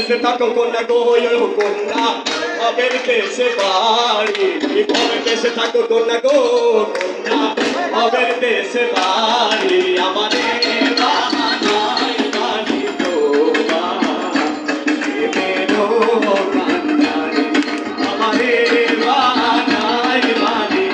দেশে থাকো কন্যা গো কন্যা ভবের দেশে বাড়ি ভবের দেশে থাকো কন্যা গো কন্যা ভবের দেশে বাড়ি আমারে বানাই বাড়ি তোমার কান্দারি আমারে বানাই বাড়ি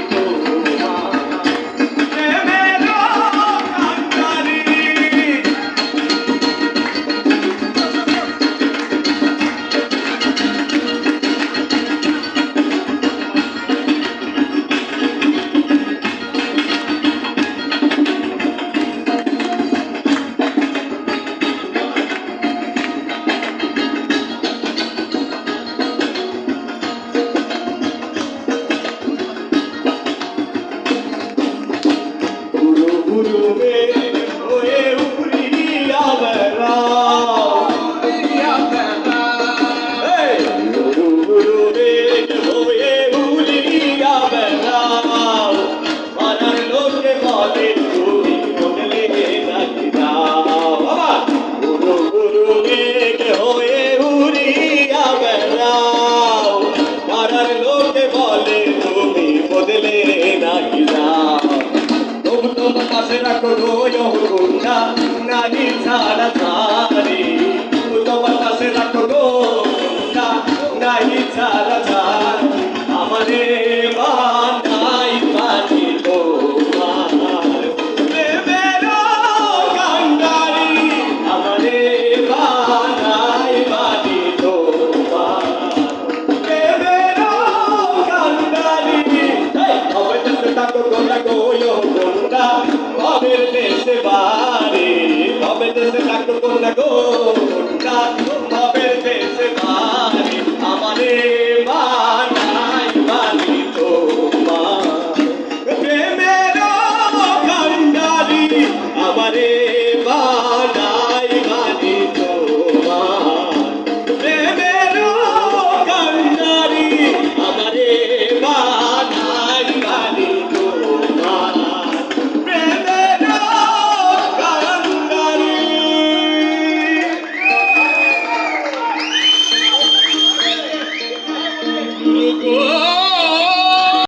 গুরুবে হয়ে উড়িয়া বেড়াও গুরুবে হয়ে উড়িয়া বেড়াও পাড়ার লোকে বলে তুমি বদলে নাকি দাও বাবা গুরুবে হয়ে উড়িয়া বেড়াও পাড়ার লোকে বলে তুমি বদলে নাকি দাও তোমার পাশে রাখো গো কন্যা নাহি ছাড়া ছাড়ি তোমার পাশে রাখো গো কন্যা নাহি ছাড়া ছাড়ি আমারে বানাই বানি তোমার প্রেমের কান্ডারি আমারে বানাই বানি তোমার প্রেমের কান্ডারি হবে দেশে থাকো কন্যা গো ভবের দেশে বাড়ি ভবে দেশে থাকো কন্যা গো কন্যা ভবের দেশে বাড়ি আমারে বানাই বানি তোমার প্রেমের কান্ডারি আমারে